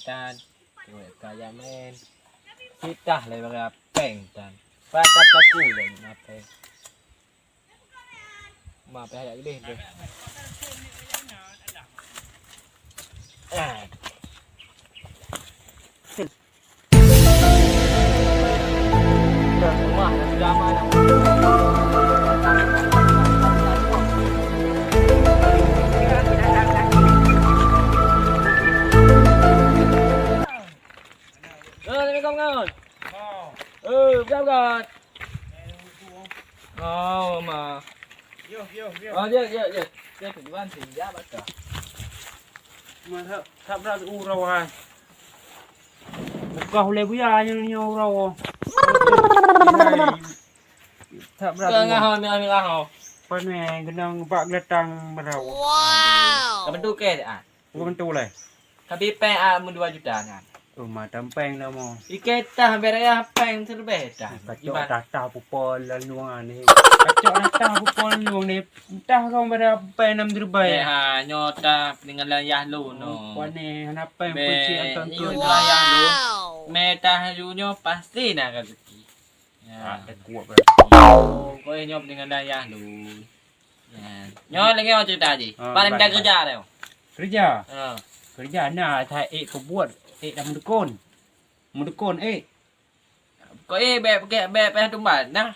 tan cuek kaya men kita le baga peng tan patap laku le mape ayak gede tu rumah sudah aman. Con ơi. Sao rồi? Mà. Vô. Vô thử ban thì giá bắt cả. Mà thắp ra u rau hai. Cầu lê búi ai nhau rau. Thắp ra. Cơ nga hồi mình hồ. Con này cái nông bạc lết trăng mà rau. Wow. Cái bentuk ke ah. Bukan tu lah. Tapi pe mun 2 juta kan. Macam peng dah mau. Iketah beraya peng terbeda. Kacau data pupol laluan ni. Kacau data pupol laluan ni. Entah kau berapa peng nam terbaik. Ha nyota peninggalan Yahlu no. Kau ni nak peng kunci atau tu. Yahlu. Meta halunya pasti nak rezeki. Ya, tak kuat ber. Kau nyop peninggalan Yahlu. Ya. Nyo lagi mau cerita je. Paling dah kerja dah. Kerja. Kerja nak thay kau buat. Dah mendukon. Mendukon Kau pakai tumbat nah.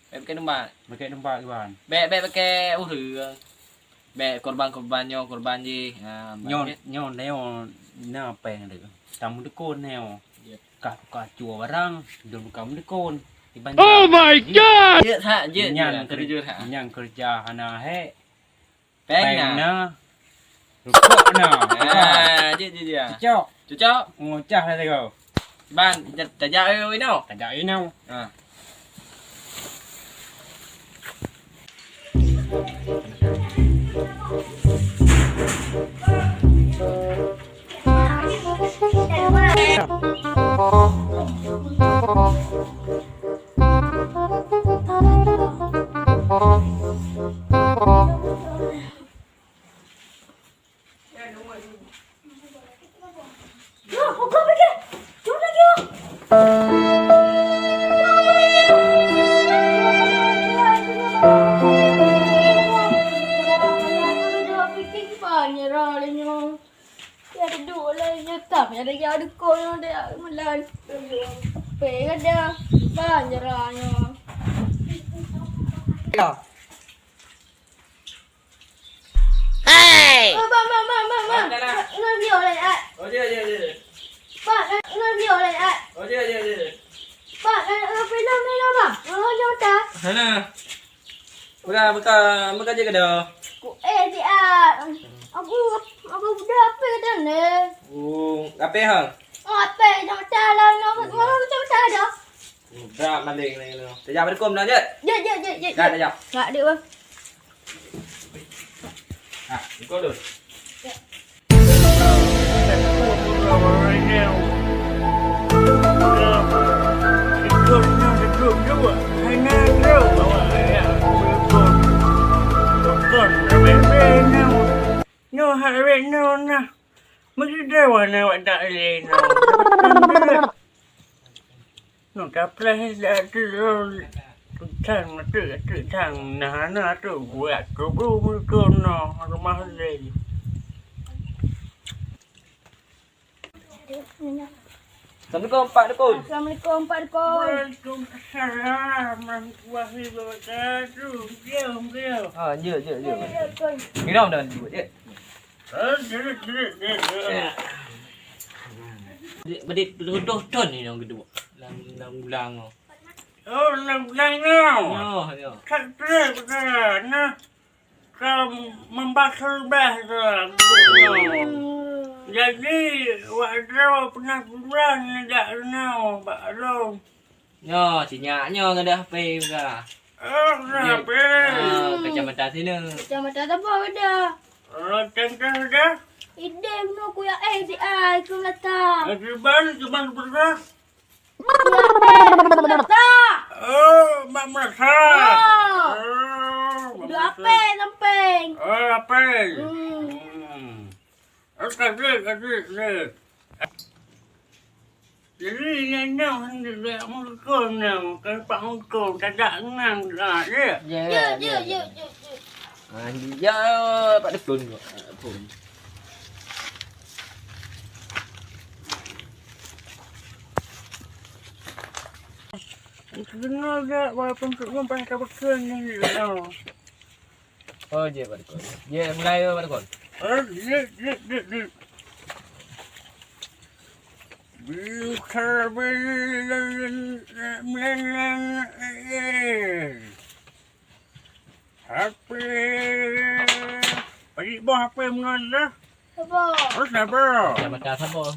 Pakai tumbat. Pakai tempat kawan. Pakai uru. Korban-korbannya korban je. Nyon leo na peng được. Tam mendukon neo. Ka chùa barang, dulu kamu mendukon. Oh my god. Yang kerja hana he. Peng na. Rukuk na. Cocok. Ngocah lah kau. Ban, tak jauh ini. Tak ada ini. Ada yang dukon ada melan. Pe ada banjaranya. Hey. Bang. Nó nhiều này ạ. Bạn nó nhiều này ạ. Bạn pe đâu bang. Nó cho ta. Sana. Buka je gadoh. Si A. Aku dah apa dah ni? Apa hang? Apa sama cara no sama cara dah. Dah maling ni lo. Terjak berkum dah je. Je. Dah terjak. Tak ada bang. Ikut dulu. No, hari no na. Mesti dewa na wak tak le no. No kaplah dah tu. Thằng nó tu buat tu tu no rumah le. Assalamualaikum Pak Dukun. Assalamualaikum Pak Dukun. Waalaikumsalam warahmatullahi wabarakatuh. Dia. Je. Ni dah buat je. Berdit duduk ton ni orang kedua. Lang ulang. Oh, lang no. Yo. Tak betul nah. Kau membakar bahasa. Jadi, wadraw pernah bulan tak kenal, Pak Long. Yo, si nyaknya ada HP ke? HP. Kecamatan sini. Kecamatan apa ada? Tentang dah. Ide no kuya si A ku lata. Cuman berapa? Lata. Oh, mak merasa. Dua apa samping? Apa? Kasih. Jadi nenek hendak mengkon nang kepak mengkon tak ada nang dah dia. Ya. Ya. Ya, Pak Dukun. Pun. Dengar dah walaupun kumpas tak berken ni. Oh, je Pak Dukun. Ya, mulai Pak Dukun. Dia. Bisa HP Bagi buah HP mana? Apa? Terus apa? Ya, makan apa?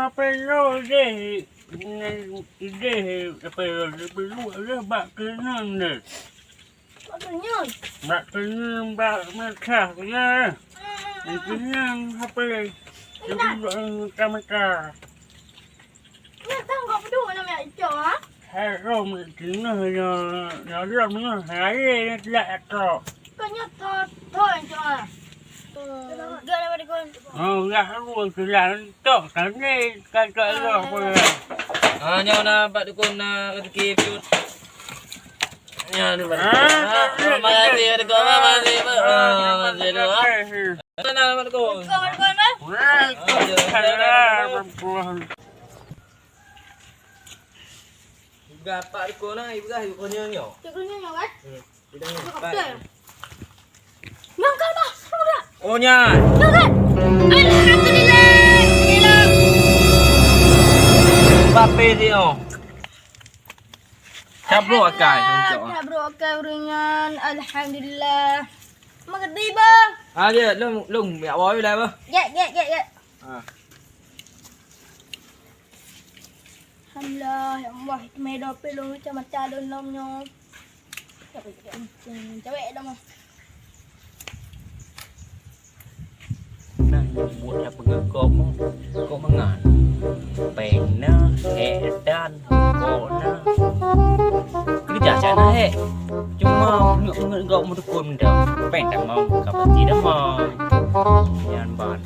Apa lo deh? Ide apa perlu ada bak kenang deh. Maknanya. Bak kenang bak merah ya. Kenang apa? Jadi kamera. Ni tahu kau berdua nama Aceh ah? Hello, kena ya ram ni hari ni tak tak. Kau nyata thôi Aceh ah. Gak nama dukun. Oh, ya lu jalan tok kan ni kan tak apa. Nyaw na Pak Dukun na rezeki piut. Ya, ni Pak. Makasih Pak Dukun. Makasih Pak. Makasih doa. Sana Pak Dukun. Dukun mah? Juga Pak Dukun na, ibu dah ibu nyaw. Dukunnya nyawa. Bidang ni. Nyangkal dah. Sudah. Oh nya. Nyangkal. Alhamdulillah. Alhamdulillah. Pape dia. Cabro akai untuk. Cabro akai ringan. Alhamdulillah. Mengerti bang? Dia lung mẹ boy lại ba. Ya. À. Alhamdulillah, ya Allah, mày đồ pe luôn cho mặt cha đơn lông nhau. Cháu mẹ đâu mà. Nah, buat apa ngekop kok mengan. Pena edan kona. Kerja sana he. Cuma ngegok mu Dukun dah. Pen dah mau kapati dah mau. Yan ban.